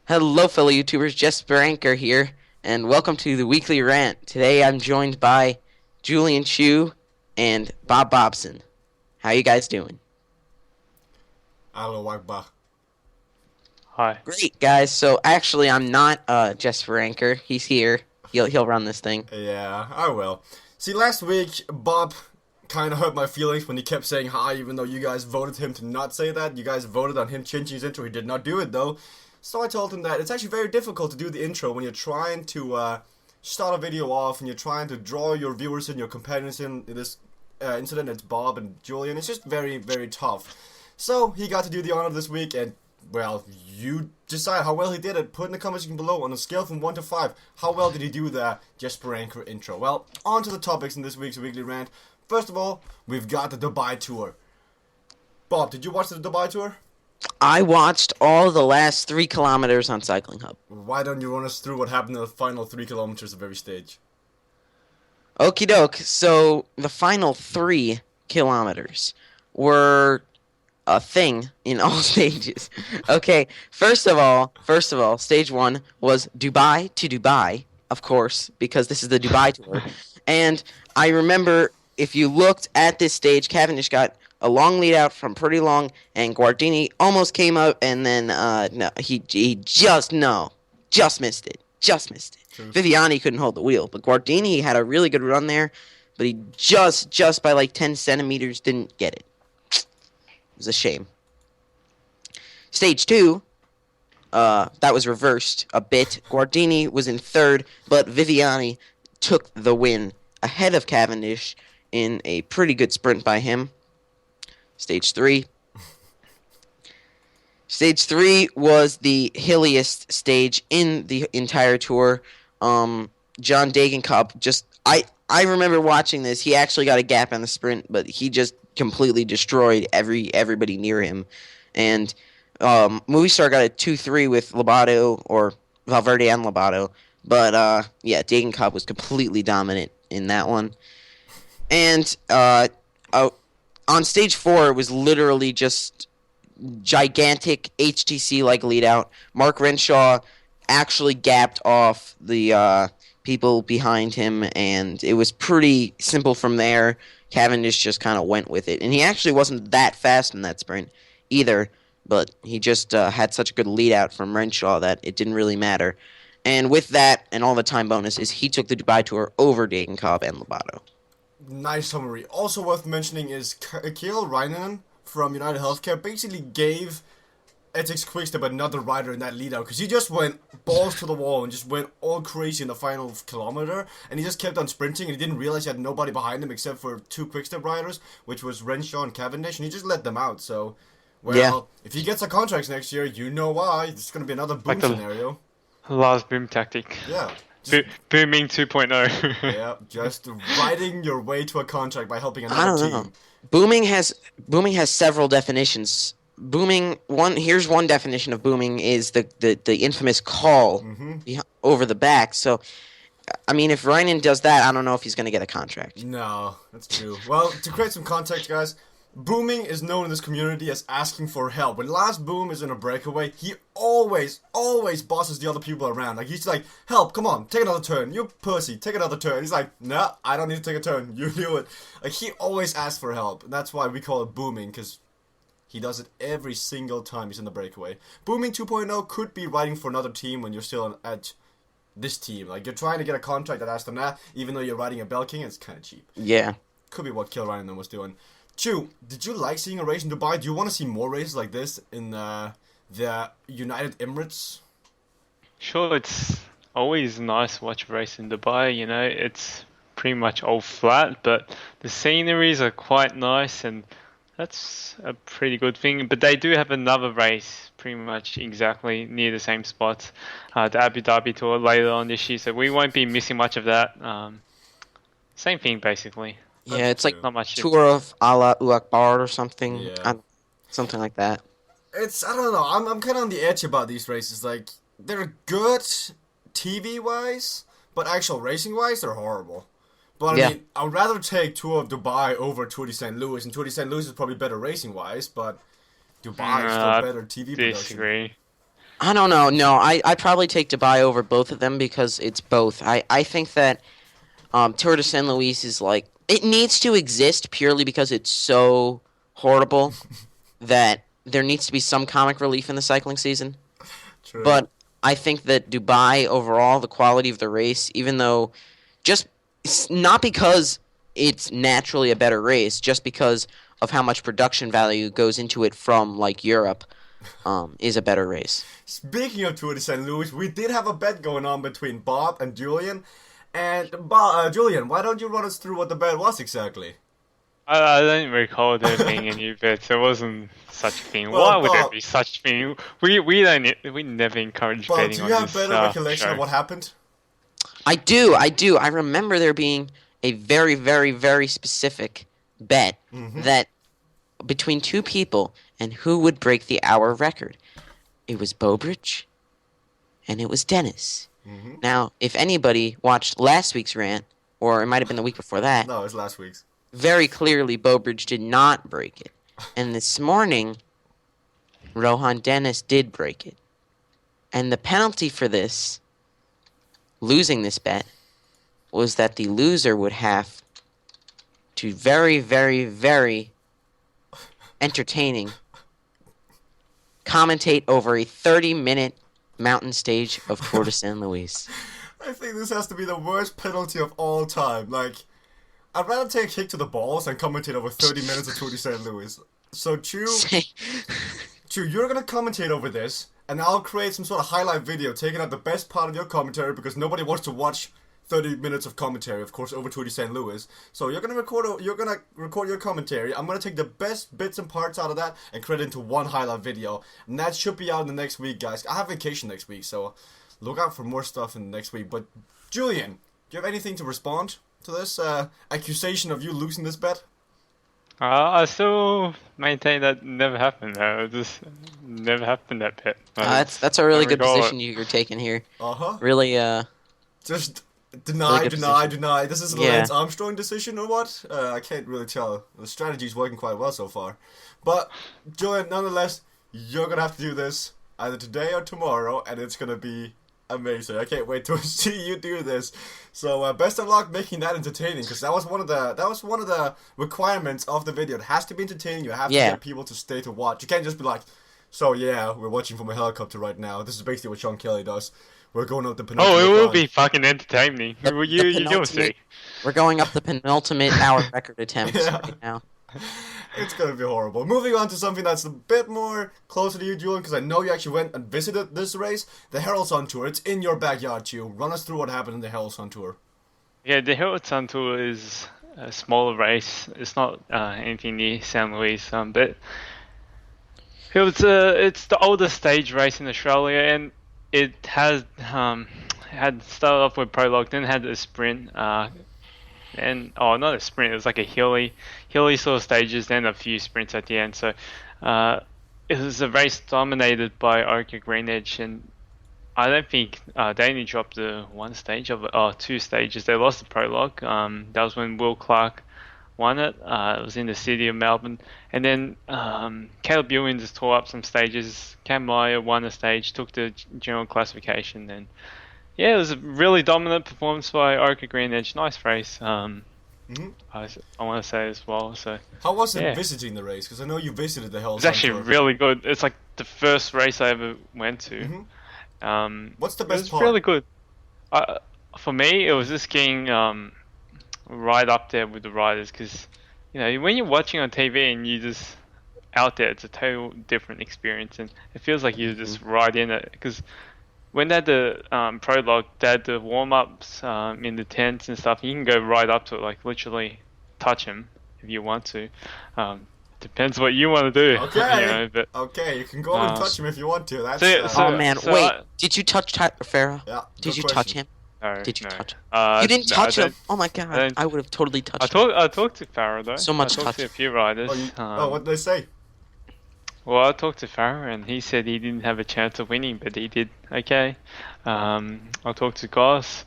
Hello, fellow YouTubers. Jesper Anker here, and welcome to the weekly rant. Today, I'm joined by Julian and Bobson. How you guys doing? Hello, Akbar. Hi. Great, guys. So actually, I'm not Jesper Anker. He's here. He'll run this thing. Yeah, I will. See, last week, Bob kind of hurt my feelings when he kept saying hi, even though you guys voted him to not say that. You guys voted on him changing his intro. He did not do it, though. So I told him that it's actually very difficult to do the intro when you're trying to start a video off and you're trying to draw your viewers and your companions in this incident. It's Bob and Julian. It's just very, very tough. So he got to do the honor this week, and well, you decide how well he did it. Put in the comments below on a scale from 1 to 5. How well did he do the Jesper Anker intro? Well, on to the topics in this week's weekly rant. First of all, we've got the Dubai tour. Bob, did you watch the Dubai tour? I watched all the last 3 kilometers on Cycling Hub. Why don't you run us through what happened in the final 3 kilometers of every stage? Okie doke. So the final 3 kilometers were a thing in all stages. Okay, first of all, stage 1 was Dubai to Dubai, of course, because this is the Dubai tour. And I remember if you looked at this stage, Cavendish got a long lead out from pretty long, and Guardini almost came up, and then no, he just missed it. Just missed it. True. Viviani couldn't hold the wheel, but Guardini had a really good run there, but he just by like 10 centimeters didn't get it. It was a shame. Stage 2, that was reversed a bit. Guardini was in third, but Viviani took the win ahead of Cavendish in a pretty good sprint by him. Stage 3. Stage 3 was the hilliest stage in the entire tour. John Degenkolb just... I remember watching this. He actually got a gap in the sprint, but he just completely destroyed everybody near him. And Movistar got a 2-3 with Lobato, or Valverde and Lobato. But, yeah, Degenkolb was completely dominant in that one. And on stage 4, it was literally just gigantic HTC-like lead out. Mark Renshaw actually gapped off the people behind him, and it was pretty simple from there. Cavendish just kind of went with it. And he actually wasn't that fast in that sprint either, but he just had such a good lead out from Renshaw that it didn't really matter. And with that, and all the time bonuses, he took the Dubai Tour over Degenkolb and Lobato. Nice summary. Also worth mentioning is Kirill Reinen from United Healthcare basically gave Ethics Quickstep another rider in that lead out, because he just went balls to the wall and just went all crazy in the final kilometer, and he just kept on sprinting, and he didn't realize he had nobody behind him except for 2 Quickstep riders, which was Renshaw and Cavendish, and he just let them out. So, well, Yeah. if he gets a contract next year, you know why. It's going to be another boom Like the- scenario. Last boom tactic. Yeah. Booming 2.0. Yeah, just riding your way to a contract by helping I another don't team. know. Booming has several definitions. Here's one definition of booming is the infamous call over the back. So, I mean, if Reinen does that, I don't know if he's going to get a contract. No, that's true. Well, to create some context, guys, booming is known in this community as asking for help. When Last Boom is in a breakaway, he always bosses the other people around. Like, he's like, help, come on, take another turn. You pussy, take another turn. He's like, nah, I don't need to take a turn. You do it. Like, he always asks for help. And that's why we call it booming, because he does it every single time he's in the breakaway. Booming 2.0 could be riding for another team when you're still at this team. Like, you're trying to get a contract at Aston Martin, even though you're riding a Belking, it's kind of cheap. Yeah. Could be what Kill Ryan was doing. Chew, did you like seeing a race in Dubai? Do you want to see more races like this in the United Emirates? Sure, it's always nice to watch a race in Dubai, you know, it's pretty much all flat, but the sceneries are quite nice, and that's a pretty good thing. But they do have another race pretty much exactly near the same spots, the Abu Dhabi Tour later on this year, so we won't be missing much of that. Same thing, basically. Yeah, it's like Not much. Tour of Allahu Akbar or something. Yeah. Something like that. I don't know, I'm kind of on the edge about these races. Like, they're good TV-wise, but actual racing-wise, they're horrible. But I mean, I'd rather take Tour of Dubai over Tour de St. Louis, and Tour de St. Louis is probably better racing-wise, but Dubai is still better TV production. Disagree. I don't know. No, I probably take Dubai over both of them because it's both. I think that Tour de San Luis is like it needs to exist purely because it's so horrible that there needs to be some comic relief in the cycling season. True. But I think that Dubai overall, the quality of the race, even though just not because it's naturally a better race, just because of how much production value goes into it from like Europe, is a better race. Speaking of Tour de St. Louis, we did have a bet going on between Bob and Julian. And Julian, why don't you run us through what the bet was exactly? I don't recall there being any bets. There wasn't such a thing. Well, Why would there Bob, be such a thing? We never encourage Bob, betting do on you have this better recollection show. of what happened? I do, I do. I remember there being a very, very, very specific bet that between two people and who would break the hour record. It was Bobridge and it was Dennis. Now, if anybody watched last week's rant, or it might have been the week before that, No, it was last week's. very clearly Bobridge did not break it. And this morning, Rohan Dennis did break it. And the penalty for this, losing this bet, was that the loser would have to very, very, very entertaining commentate over a 30-minute mountain stage of Tour de San Luis. I think this has to be the worst penalty of all time. Like, I'd rather take a kick to the balls than commentate over 30 minutes of Tour de St. Louis. So, Chu, you're gonna commentate over this, and I'll create some sort of highlight video taking out the best part of your commentary because nobody wants to watch 30 minutes of commentary, of course, over Tour de St. Louis. So you're gonna record your commentary. I'm gonna take the best bits and parts out of that and create it into one highlight video, and that should be out in the next week, guys. I have vacation next week, so look out for more stuff in the next week. But Julian, do you have anything to respond to this accusation of you losing this bet? I still maintain that never happened. Just never happened that bit. That's a really I good recall position you're taking here. Uh-huh. Really, Just deny. good position. This is a Yeah. Lance Armstrong decision or what? I can't really tell. The strategy's working quite well so far. But, Julian, nonetheless, you're going to have to do this either today or tomorrow, and it's going to be amazing. I can't wait to see you do this. So, best of luck making that entertaining, because that was one of the requirements of the video. It has to be entertaining. You have to get people to stay to watch. You can't just be like, so yeah, we're watching from a helicopter right now. This is basically what Sean Kelly does. We're going up the penultimate. Oh, it will line. be fucking entertaining. You'll see. We're going up the penultimate hour record attempts right now. It's gonna be horrible. Moving on to something that's a bit more closer to you, Julian, because I know you actually went and visited this race, the Herald Sun Tour. It's in your backyard, too. Run us through what happened in the Herald Sun Tour. Yeah, the Herald Sun Tour is a smaller race. It's not anything near San Luis, but it's the oldest stage race in Australia, and it has had started off with prologue, then had a sprint, and not a sprint. It was like a hilly sort of stages, then a few sprints at the end. So it was a race dominated by Anker Green Edge, and I don't think they only dropped the one stage of two stages. They lost the prologue. That was when Will Clark won it. It was in the city of Melbourne, and then Caleb Ewan just tore up some stages. Cam Meyer won a stage, took the general classification, and yeah, it was a really dominant performance by Anker Green Edge. Nice race. I want to say as well. So how was it visiting the race? Because I know you visited the Herald it's Sun actually Tour. really good. It's like the first race I ever went to. What's the best It was part? really good. For me, it was just getting right up there with the riders, because when you're watching on TV and you just out there, it's a total different experience, and it feels like you're just right in it. Because when they had the prologue, they had the warm ups in the tents and stuff. You can go right up to it, like literally touch him if you want to. Depends what you want to do. Okay. But Okay, you can go and touch him if you want to. That's Oh man, so wait! Did you touch Tyler Farah? yeah. Did good you question. touch him? no, Did you no. touch him? You didn't No, touch I him. Oh my god! don't- I would have totally touched him. I talked to Farah though. So much I talked to a touch. few riders. What did they say? Well, I talked to Farah and he said he didn't have a chance of winning, but he did okay. I talked to Goss,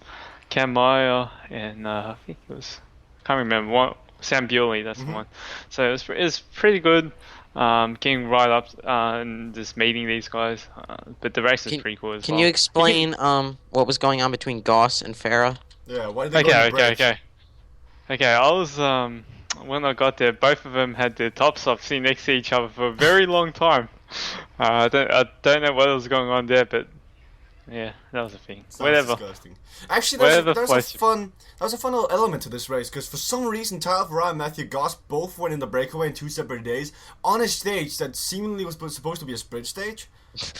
Cam Meyer, and I think it was, can't remember, Sam Bewley, that's the one. So it was pretty good. getting right up and just meeting these guys. But the race is Can pretty cool as can well. you explain what was going on between Goss and Farah? Yeah, why did they go on the break? Okay. I was when I got there, both of them had their tops off, sitting next to each other for a very long time. I don't know what was going on there, but yeah, that was a thing. Sounds Whatever. disgusting. Actually, Whatever there's floats a your- fun little element to this race because for some reason Tyler Farrar and Matthew Goss both went in the breakaway in 2 separate days on a stage that seemingly was supposed to be a sprint stage,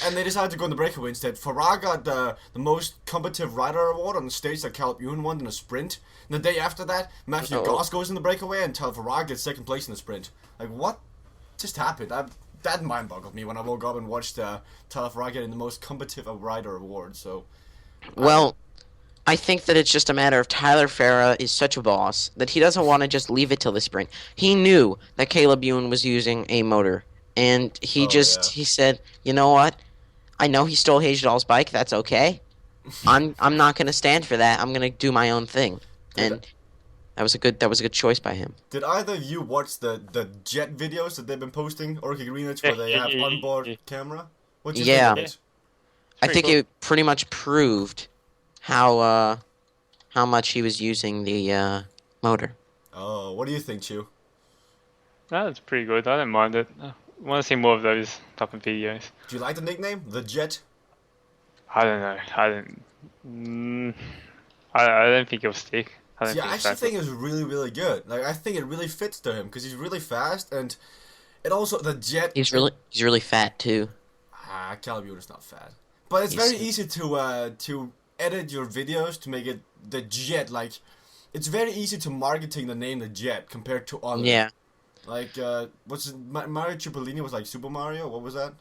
and they decided to go in the breakaway instead. Farrar got the most combative rider award on the stage that Caleb Ewan won in a sprint. And the day after that, Matthew Goss goes in the breakaway and Tyler Farrar gets second place in the sprint. Like, what just happened? That mind boggled me when I woke up and watched Tyler Farrar getting the most combative rider award. So. Well, I think that it's just a matter of Tyler Farah is such a boss that he doesn't want to just leave it till the sprint. He knew that Caleb Ewan was using a motor, and he he said, you know what? I know he stole Hajdal's bike. That's okay. I'm not gonna stand for that. I'm gonna do my own thing, and that was a good choice by him. Did either of you watch the jet videos that they've been posting, Orchid Greenwich, where they have onboard camera? What do you think of it? I think it pretty much proved how much he was using the motor. Oh, what do you think, Chew? That's pretty good. I don't mind it. I want to see more of those type of videos. Do you like the nickname, the Jet? I don't know. I don't think it'll stick. See, I actually think it's really, really good. Like, I think it really fits to him because he's really fast, and it also the Jet. He's really fat too. Caleb Ewan is not fat, but it's very easy to edit your videos to make it the Jet. Like, it's very easy to marketing the name the Jet compared to other. Yeah. Like, Mario Cipollini was like Super Mario. What was that?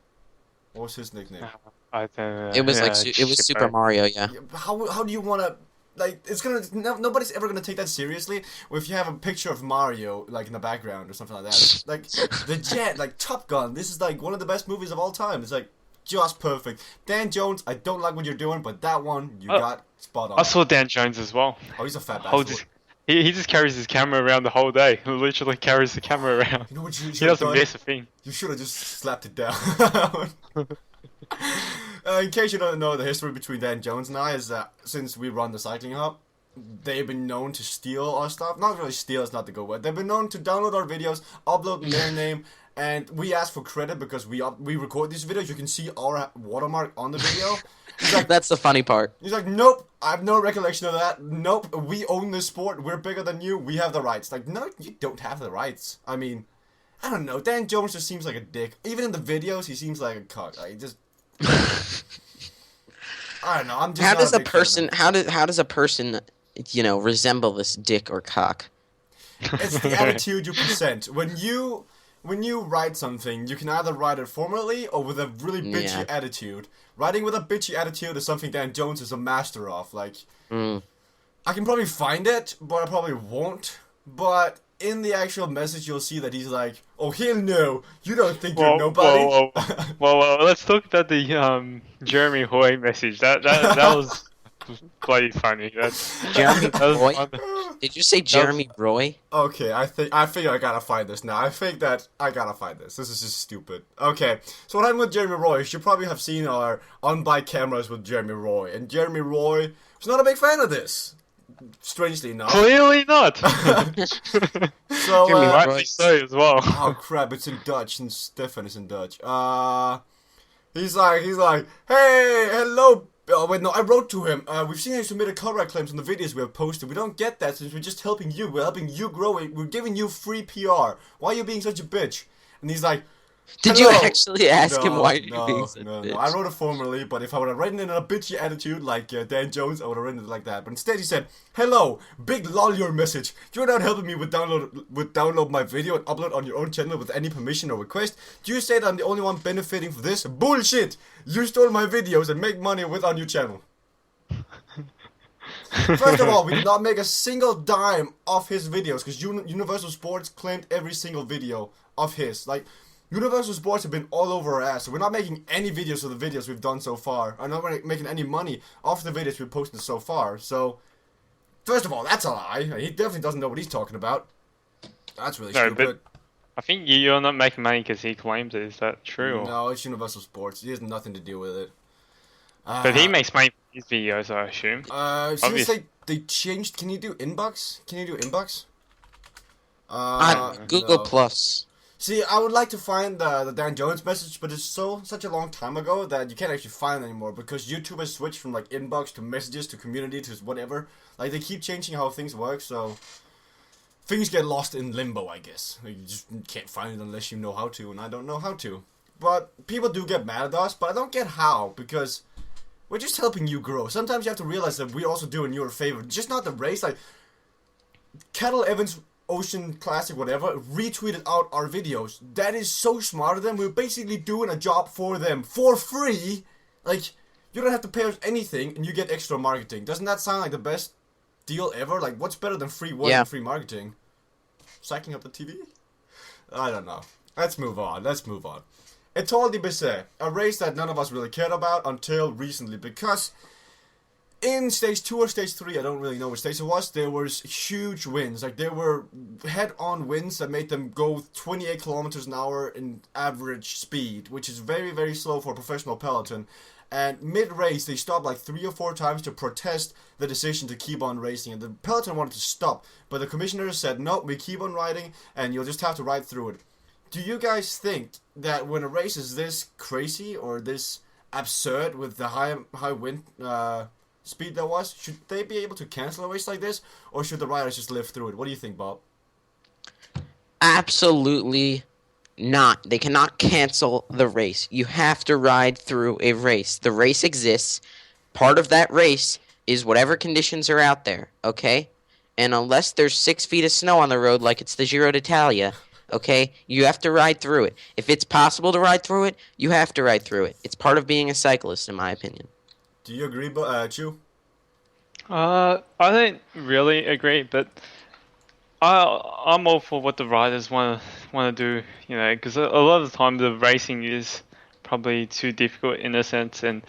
What was his nickname? I don't know. It was it was Super Mario. Yeah. How do you want to? Like, it's gonna nobody's ever gonna take that seriously. Or if you have a picture of Mario like in the background or something like that, like the Jet, like Top Gun. This is like one of the best movies of all time. It's like just perfect. Dan Jones, I don't like what you're doing, but that one you got spot on. I saw Dan Jones as well. Oh, he's a fat bastard. He just carries his camera around the whole day. He literally carries the camera around. You know what you he doesn't miss a thing. You should have just slapped it down. In case you don't know, the history between Dan Jones and I is that since we run the cycling hub, they've been known to steal our stuff. Not really steal, it's not the good word. They've been known to download our videos, upload their name, and we ask for credit because we record these videos. You can see our watermark on the video. He's like, that's the funny part. He's like, nope, I have no recollection of that. Nope, we own this sport. We're bigger than you. We have the rights. Like, no, you don't have the rights. I mean, I don't know. Dan Jones just seems like a dick. Even in the videos, he seems like a cuck. Like, just. I don't know. I'm just. How does a person, resemble this dick or cock? It's the attitude you present. When you write something, you can either write it formally or with a really bitchy attitude. Writing with a bitchy attitude is something Dan Jones is a master of. Like, I can probably find it, but I probably won't. But in the actual message, you'll see that he's like, "Oh, hell no! You don't think you're nobody." Well, let's talk about the Jeremy Hoy message. That was bloody funny. Jeremy Roy. Did you say Jeremy Roy? Okay, I think I gotta find this now. I think that I gotta find this. This is just stupid. Okay, so what happened with Jeremy Roy? You should probably have seen our on-bike cameras with Jeremy Roy, and Jeremy Roy was not a big fan of this. Strangely enough. Clearly not. So, rightly so as well. Oh crap! It's in Dutch, and Stefan is in Dutch. He's like, hey, hello. Oh, wait, no, I wrote to him. We've seen you submitted copyright claims on the videos we have posted. We don't get that since we're just helping you. We're helping you grow it. We're giving you free PR. Why are you being such a bitch? And he's like, did you actually ask him why you're being such a bitch? No. I wrote it formally, but if I would have written it in a bitchy attitude like Dan Jones, I would have written it like that. But instead he said, hello, big lol your message. You're not helping me with download my video and upload on your own channel with any permission or request. Do you say that I'm the only one benefiting from this? Bullshit! You stole my videos and make money with our new channel. First of all, we did not make a single dime off his videos because Universal Sports claimed every single video of his. Like, Universal Sports have been all over our ass, so we're not making any videos of the videos we've done so far. I'm not making any money off the videos we've posted so far. So, first of all, that's a lie. He definitely doesn't know what he's talking about. That's really stupid. But I think you're not making money because he claims it. Is that true? Or? No, it's Universal Sports. It has nothing to do with it. But he makes money from his videos, I assume. Since they changed, can you do inbox? Can you do inbox? Google No. Plus. See, I would like to find the Dan Jones message, but it's such a long time ago that you can't actually find it anymore because YouTube has switched from like inbox to messages to community to whatever. Like they keep changing how things work, so things get lost in limbo, I guess. You just can't find it unless you know how to, and I don't know how to. But people do get mad at us, but I don't get how, because we're just helping you grow. Sometimes you have to realize that we're also doing you a favor. Just not the race, like Kettle Evans Ocean Classic, whatever, retweeted out our videos. That is so smart of them. We're basically doing a job for them for free. Like, you don't have to pay us anything, and you get extra marketing. Doesn't that sound like the best deal ever? Like, what's better than free work and free marketing? Psyching up the TV? I don't know. Let's move on. Etoile de Bessé, a race that none of us really cared about until recently, because in stage 2 or stage 3, I don't really know which stage it was, there was huge winds. Like, there were head-on winds that made them go 28 kilometers an hour in average speed, which is very, very slow for a professional peloton. And mid-race, they stopped like 3 or 4 times to protest the decision to keep on racing. And the peloton wanted to stop, but the commissioners said, no, we keep on riding, and you'll just have to ride through it. Do you guys think that when a race is this crazy or this absurd with the high wind speed there was, should they be able to cancel a race like this, or should the riders just live through it? What do you think, Bob? Absolutely not. They cannot cancel the race. You have to ride through a race. The race exists. Part of that race is whatever conditions are out there, okay? And unless there's 6 feet of snow on the road like it's the Giro d'Italia, okay, you have to ride through it. If it's possible to ride through it, you have to ride through it. It's part of being a cyclist, in my opinion. Do you agree, Chu? I don't really agree, but I'm all for what the riders want to do, you know, because a lot of the time the racing is probably too difficult in a sense, and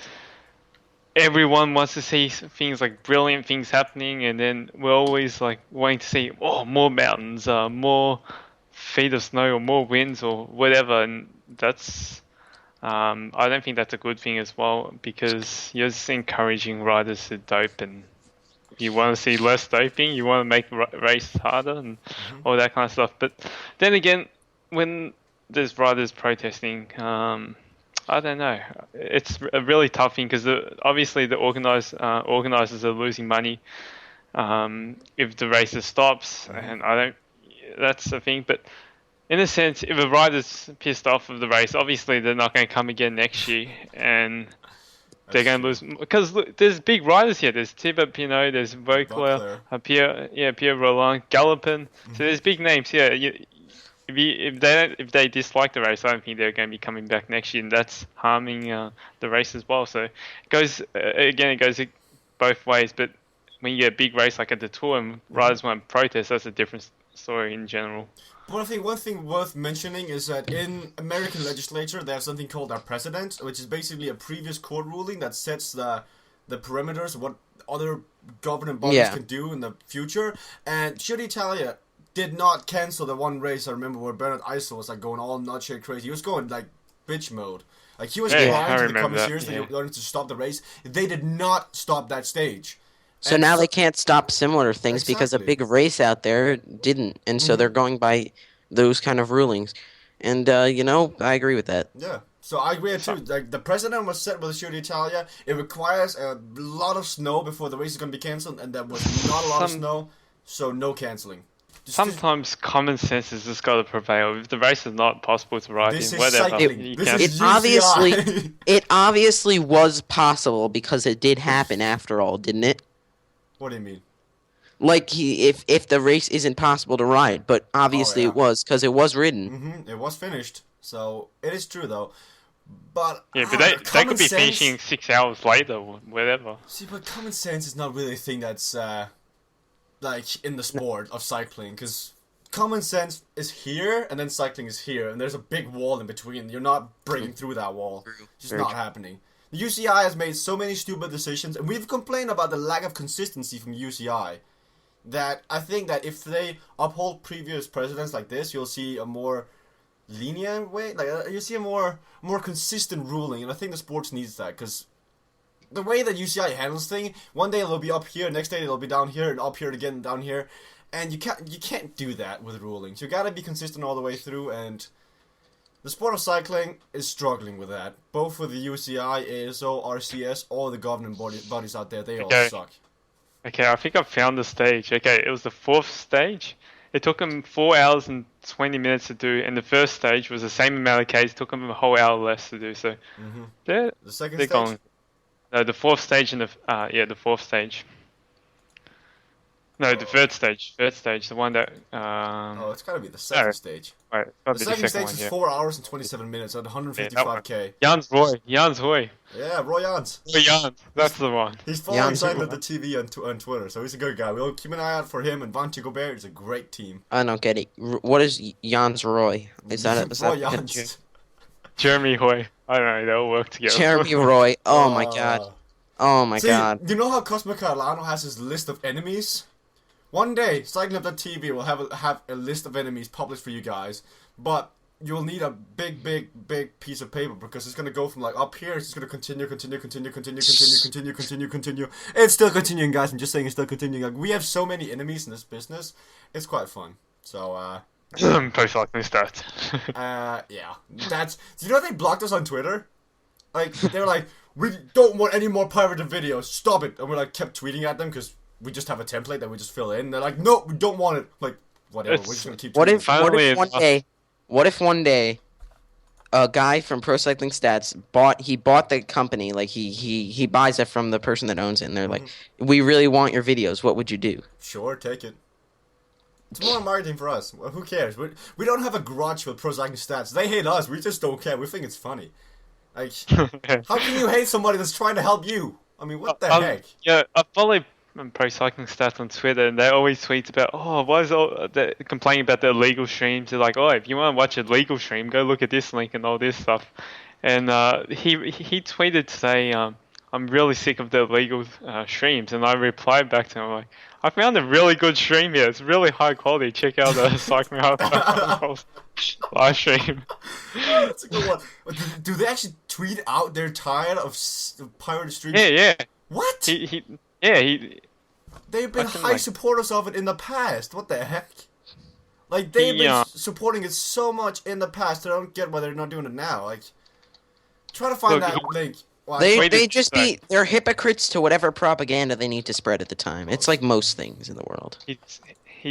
everyone wants to see things like brilliant things happening, and then we're always like wanting to see more mountains, more feet of snow, or more winds, or whatever, and that's. I don't think that's a good thing as well, because you're just encouraging riders to dope, and you want to see less doping, you want to make the race harder, and all that kind of stuff. But then again, when there's riders protesting, I don't know. It's a really tough thing, because obviously the organizers are losing money if the race stops, and that's the thing. But in a sense, if a rider's pissed off of the race, obviously they're not going to come again next year, and they're going to lose. Because look, there's big riders here. There's Thibaut Pinot, there's Vauclair, Pierre Roland, Galopin. So there's big names here. If they dislike the race, I don't think they're going to be coming back next year, and that's harming the race as well. So it goes both ways. But when you get a big race like at the Tour and riders want to protest, that's a different story in general. Well, I think one thing worth mentioning is that in American legislature, they have something called a precedent, which is basically a previous court ruling that sets the parameters of what other governing bodies can do in the future. And Giro d'Italia did not cancel the one race, I remember, where Bernard Eisel was like going all nutshell crazy. He was going like bitch mode. Like he was crying to the commissioners that he wanted to stop the race. They did not stop that stage. So now they can't stop similar things because a big race out there didn't, and so they're going by those kind of rulings. And, I agree with that. Yeah, so I agree too. Like, the precedent was set with the Giro d'Italia. It requires a lot of snow before the race is going to be cancelled, and there was not a lot of snow, so no cancelling. Sometimes common sense has just got to prevail. If the race is not possible to ride in, whatever. It obviously was possible because it did happen after all, didn't it? What do you mean? Like, if the race isn't possible to ride, but obviously it was, because it was ridden. It was finished, so it is true, though. But yeah, but they could be finishing 6 hours later, or whatever. See, but common sense is not really a thing that's, like, in the sport of cycling, because common sense is here, and then cycling is here, and there's a big wall in between. You're not breaking through that wall. It's just not happening. The UCI has made so many stupid decisions, and we've complained about the lack of consistency from UCI. That I think that if they uphold previous precedents like this, you'll see a more lenient way. Like you see a more consistent ruling, and I think the sports needs that because the way that UCI handles thing, one day it'll be up here, next day it'll be down here, and up here again, down here, and you can't do that with rulings. You gotta be consistent all the way through, and the sport of cycling is struggling with that. Both with the UCI, ASO, RCS, all the governing bodies out there, they all suck. Okay, I think I found the stage. Okay, it was the fourth stage. It took them 4 hours and 20 minutes to do, and the first stage was the same amount of Ks. It took them a whole hour less to do. So the second stage. Going. No, the fourth stage and the fourth stage. No, the third stage. Third stage, the one that. It's gotta be the second stage. Right, the second stage is 4 hours and 27 minutes at 155k. Jans Roy. Yeah, Roy Jans. Roy Jans, that's the one. He's following Cycle the TV on Twitter, so he's a good guy. We'll keep an eye out for him, and Vanti Gobert is a great team. I don't get it. What is Jans Roy? Is that Roy Jans? Jeremy Hoy. I don't know, they'll work together. Jeremy Roy. Oh my god. Oh my god. You know how Cosmo Carlano has his list of enemies? One day, Cycling.tv will have a list of enemies published for you guys, but you'll need a big piece of paper because it's gonna go from like up here, it's just gonna continue. It's still continuing, guys. I'm just saying it's still continuing. Like, we have so many enemies in this business, it's quite fun. So, Pro Cycling Stats. yeah. Do you know they blocked us on Twitter? Like, they were like, we don't want any more pirated videos, stop it. And we like kept tweeting at them because we just have a template that we just fill in. They're like, no, we don't want it. Like, whatever, we're just gonna keep tweeting. What if one day a guy from Pro Cycling Stats bought the company, like he buys it from the person that owns it, and they're like, we really want your videos, what would you do? Sure, take it. It's more marketing for us. Well, who cares? We don't have a grudge with Pro Cycling Stats. They hate us. We just don't care. We think it's funny. Like, how can you hate somebody that's trying to help you? I mean, what the heck? Yeah, I follow Pro Cycling Stats on Twitter, and they always tweet about, why is all they're complaining about the illegal streams? They're like, if you want to watch a legal stream, go look at this link and all this stuff. And he tweeted today, I'm really sick of the illegal streams, and I replied back to him like, I found a really good stream here. It's really high quality. Check out the Cycling live stream. That's a good one. Do they actually tweet out they're tired of pirate streams? Yeah. What? They've been high supporters of it in the past. What the heck? Like, they've been supporting it so much in the past. I don't get why they're not doing it now. Like, try to find that link. They're hypocrites to whatever propaganda they need to spread at the time. It's like most things in the world. He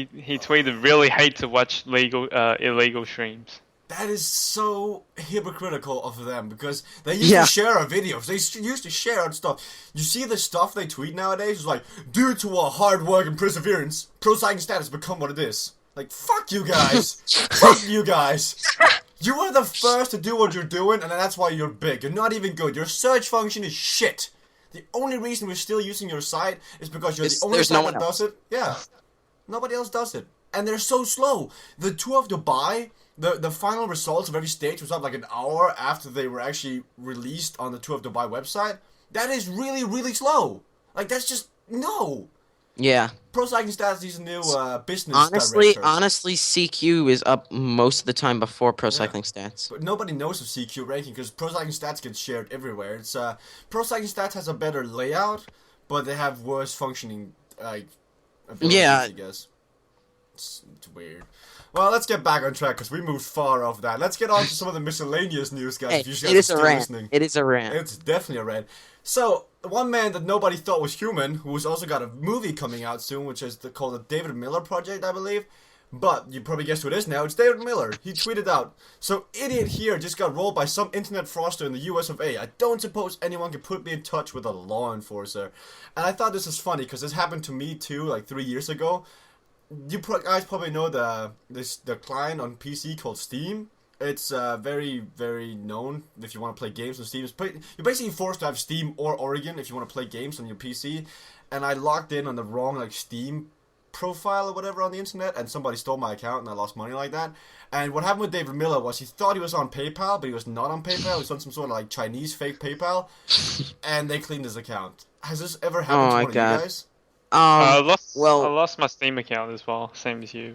tweeted, really hate to watch illegal streams. That is so hypocritical of them because they used to share our videos. They used to share our stuff. You see the stuff they tweet nowadays? It's like, due to our hard work and perseverance, Pro Cycling Stats has become what it is. Like, fuck you guys. Fuck you guys. You were the first to do what you're doing, and that's why you're big. You're not even good. Your search function is shit. The only reason we're still using your site is because you're the only site that does it. Yeah. Nobody else does it. And they're so slow. The Tour of Dubai, the final results of every stage was up like an hour after they were actually released on the Tour of Dubai website. That is really, really slow. Like, that's just, no. Yeah. Pro Cycling Stats needs a new business director. Honestly, CQ is up most of the time before Pro Cycling Stats. But nobody knows of CQ ranking because Pro Cycling Stats gets shared everywhere. It's Pro Cycling Stats has a better layout, but they have worse functioning abilities, I guess. It's weird. Well, let's get back on track because we moved far off that. Let's get on to some of the miscellaneous news, guys. Hey, if you guys are still listening. It is a rant. It's definitely a rant. So, one man that nobody thought was human, who's also got a movie coming out soon, which is called the David Miller Project, I believe. But you probably guessed who it is now. It's David Miller. He tweeted out, "So idiot here just got rolled by some internet fraudster in the US of A. I don't suppose anyone can put me in touch with a law enforcer." And I thought this was funny because this happened to me too, like 3 years ago. You guys probably know the client on PC called Steam. It's very, very known if you want to play games on Steam. You're basically forced to have Steam or Oregon if you want to play games on your PC. And I logged in on the wrong Steam profile or whatever on the internet, and somebody stole my account, and I lost money like that. And what happened with David Miller was he thought he was on PayPal, but he was not on PayPal. He was on some sort of Chinese fake PayPal, and they cleaned his account. Has this ever happened to one of you guys? I lost my Steam account as well, same as you.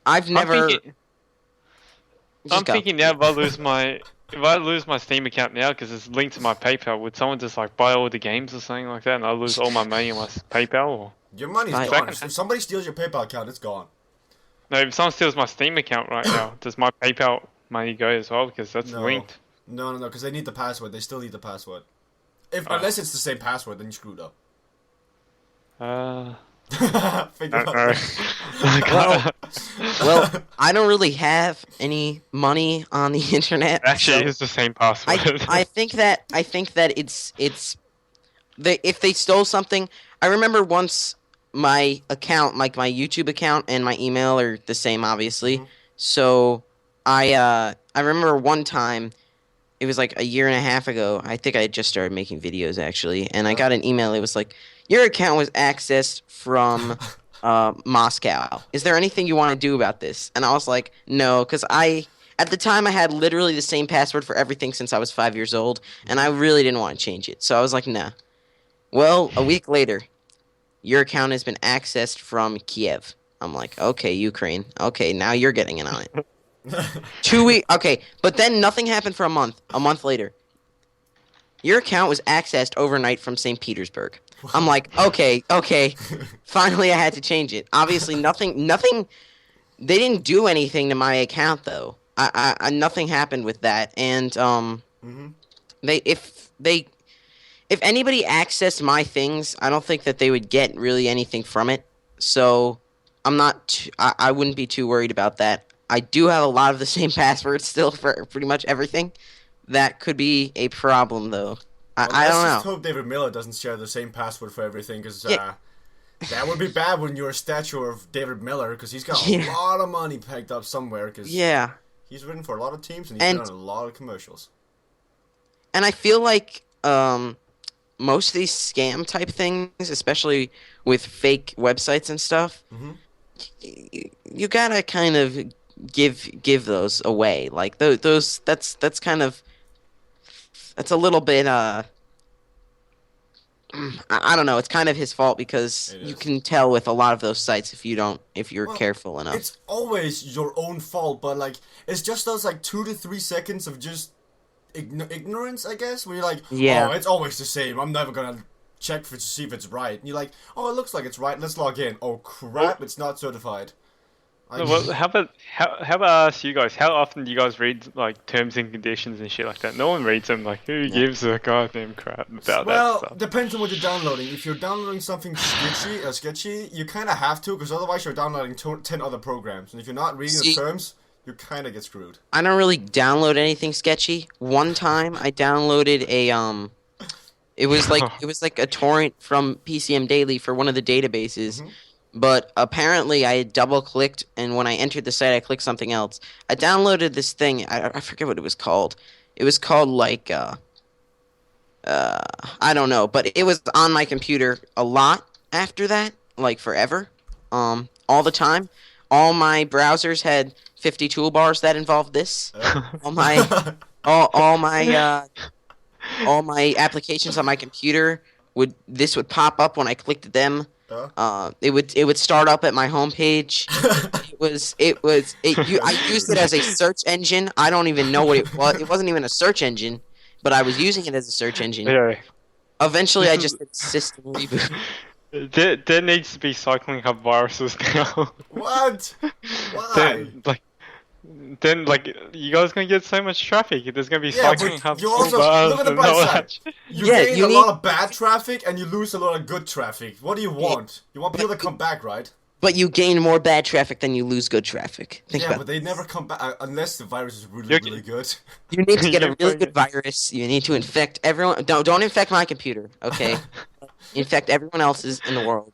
I've never. I'm Just go. thinking now if I lose my Steam account now because it's linked to my PayPal, would someone just like buy all the games or something like that, and I lose all my money on my PayPal? Or Your money's Right. gone. If somebody steals your PayPal account, it's gone. no, if someone steals my Steam account right now, does my PayPal money go as well? Because that's No. linked. No, because they need the password. They still need the password. Oh. Unless it's the same password, then you screwed up. Figure I don't out know. that. Well, I don't really have any money on the internet. Actually, so it's the same password. I think that it's if they stole something. I remember once my account, like my YouTube account and my email are the same, obviously. Mhm. So I remember one time. It was like a year and a half ago. I think I had just started making videos actually, and I got an email. It was like, your account was accessed from Moscow. Is there anything you want to do about this? And I was like, no, because at the time I had literally the same password for everything since I was 5 years old, and I really didn't want to change it. So I was like, nah. Well, a week later, your account has been accessed from Kiev. I'm like, okay, Ukraine. Okay, now you're getting in on it. 2 weeks. Okay, but then nothing happened for a month. A month later, your account was accessed overnight from St. Petersburg. I'm like, okay. Finally, I had to change it. Obviously, nothing. They didn't do anything to my account though. Nothing happened with that. And Mhm. if anybody accessed my things, I don't think that they would get really anything from it. So I'm not. I wouldn't be too worried about that. I do have a lot of the same passwords still for pretty much everything. That could be a problem, though. I Let's don't just know. hope David Miller doesn't share the same password for everything, because Yeah. that would be bad when you're a statue of David Miller, because he's got Yeah. a lot of money pegged up somewhere, because Yeah, he's written for a lot of teams and he's And- been on a lot of commercials. and I feel like most of these scam type things, especially with fake websites and stuff, Mhm. you gotta kind of give those away. Like those that's kind of that's a little bit I don't know. It's kind of his fault because It you is. can tell with a lot of those sites if you're Well, careful enough. It's always your own fault, but like it's just those like 2 to 3 seconds of just ignorance, I guess, where you're like, Yeah. oh, it's always the same. I'm never gonna check to see if it's right. And you're like, oh, it looks like it's right. Let's log in. Oh crap, it's not certified. No, well, how about I ask you guys? How often do you guys read like terms and conditions and shit like that? No one reads them. Like, who gives a goddamn crap about Well, that stuff? depends on what you're downloading. If you're downloading something sketchy, you kind of have to, because otherwise you're downloading 10 other programs. And if you're not reading See- the terms, you kind of get screwed. I don't really download anything sketchy. One time I downloaded it was like a torrent from PCM Daily for one of the databases. Mhm. But apparently I had double clicked, and when I entered the site I clicked something else. I downloaded this thing, I forget what it was called. It was called like I don't know, but it was on my computer a lot after that, like forever. All the time. All my browsers had 50 toolbars that involved this. All my all my applications on my computer would pop up when I clicked them. It would start up at my homepage. I used it as a search engine. I don't even know what it was. It wasn't even a search engine, but I was using it as a search engine. Yeah. Eventually, I just did a system reboot. There needs to be cycling hub viruses now. What? Why? then you guys gonna get so much traffic. There's gonna be Yeah, cycling but hubs. you also bars, look at the and bright all side. that. You Yeah, gain you a need- lot of bad traffic and you lose a lot of good traffic. What do you want? You want people to come back, right? But you gain more bad traffic than you lose good traffic. Think Yeah, about but they never come back unless the virus is really, You're- really good. it. You need to get a You're really fucking- good virus. You need to infect everyone. Don't infect my computer, okay? Infect everyone else's in the world.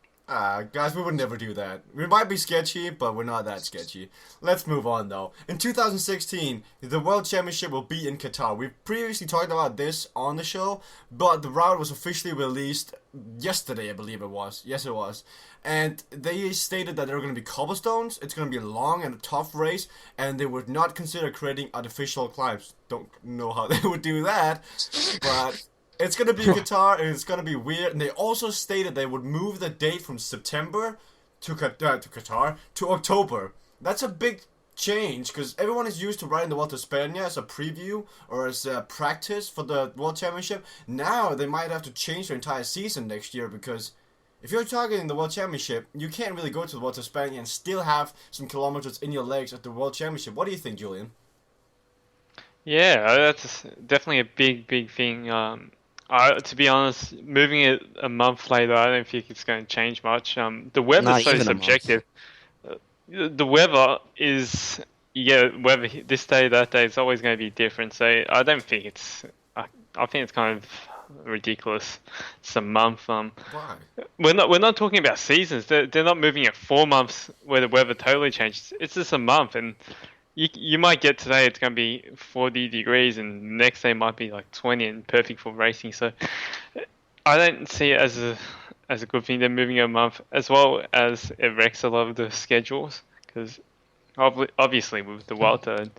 Guys, we would never do that. We might be sketchy, but we're not that sketchy. Let's move on, though. In 2016, the World Championship will be in Qatar. We've previously talked about this on the show, but the route was officially released yesterday, I believe it was. Yes, it was. And they stated that there were going to be cobblestones, it's going to be a long and a tough race, and they would not consider creating artificial climbs. Don't know how they would do that, but... It's going to be Qatar, and it's going to be weird. And they also stated they would move the date from September to Qatar to October. That's a big change? Because everyone is used to riding the Vuelta a España as a preview or as a practice for the World Championship. Now they might have to change their entire season next year, because if you're targeting the World Championship, you can't really go to the Vuelta a España and still have some kilometers in your legs at the World Championship. What do you think, Julian? Yeah, that's definitely a big thing. To be honest, moving it a month later, I don't think it's going to change much. The weather's Not so even a month. subjective. The weather is, weather this day, that day, it's always going to be different. So I don't think I think it's kind of ridiculous. It's a month. Why? We're not talking about seasons. They're not moving it 4 months where the weather totally changes. It's just a month, and you might get today it's going to be 40 degrees, and the next day might be like 20 and perfect for racing. So I don't see it as a good thing. They're moving it a month, as well as it wrecks a lot of the schedules, because obviously with the Vuelta,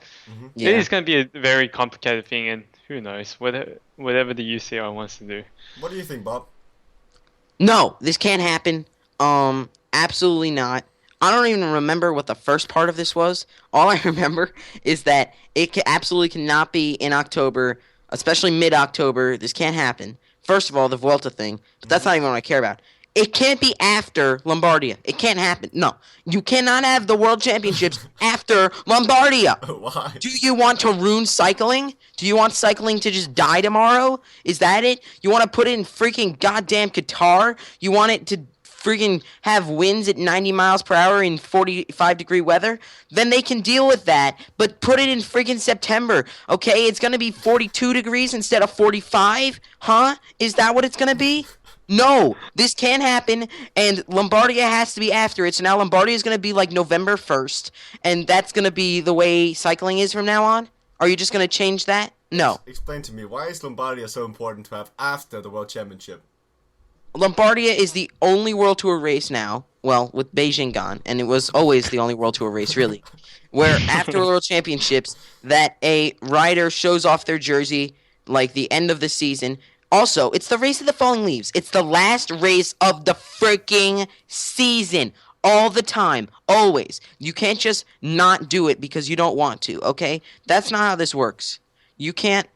Yeah. it is going to be a very complicated thing, and who knows, whatever the UCI wants to do. What do you think, Bob? No, this can't happen. Absolutely not. I don't even remember what the first part of this was. All I remember is that it absolutely cannot be in October, especially mid-October. This can't happen. First of all, the Vuelta thing, but that's not even what I care about. It can't be after Lombardia. It can't happen. No, you cannot have the World Championships after Lombardia. Why? Do you want to ruin cycling? Do you want cycling to just die tomorrow? Is that it? You want to put it in freaking goddamn Qatar? You want it to freaking have winds at 90 miles per hour in 45-degree weather? Then they can deal with that, but put it in freaking September, okay? It's going to be 42 degrees instead of 45? Huh? Is that what it's going to be? No, this can't happen, and Lombardia has to be after it. So now Lombardia is going to be like November 1st, and that's going to be the way cycling is from now on? Are you just going to change that? No. Explain to me, why is Lombardia so important to have after the World Championship? Lombardia is the only World Tour race now, well, with Beijing gone, and it was always the only World Tour race, really, where after World Championships, that a rider shows off their jersey, like the end of the season. Also, it's the race of the falling leaves. It's the last race of the freaking season. All the time. Always. You can't just not do it because you don't want to, okay? That's not how this works. You can't...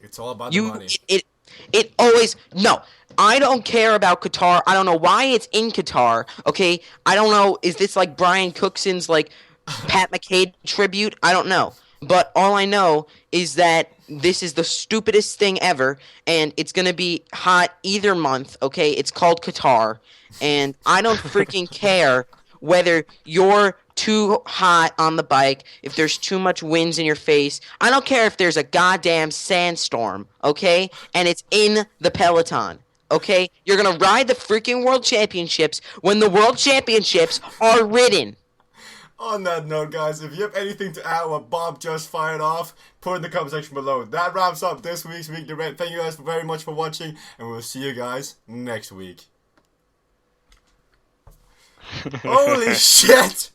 It's all about the money. It always... No. I don't care about Qatar. I don't know why it's in Qatar, okay? I don't know. Is this like Brian Cookson's, like, Pat McCade tribute? I don't know. But all I know is that this is the stupidest thing ever, and it's going to be hot either month, okay? It's called Qatar, and I don't freaking care whether you're too hot on the bike, if there's too much winds in your face. I don't care if there's a goddamn sandstorm, okay? And it's in the peloton. Okay? You're going to ride the freaking World Championships when the World Championships are ridden. On that note, guys, if you have anything to add what Bob just fired off, put in the comment section below. That wraps up this week's Weekly Rant. Thank you guys very much for watching, and we'll see you guys next week. Holy shit!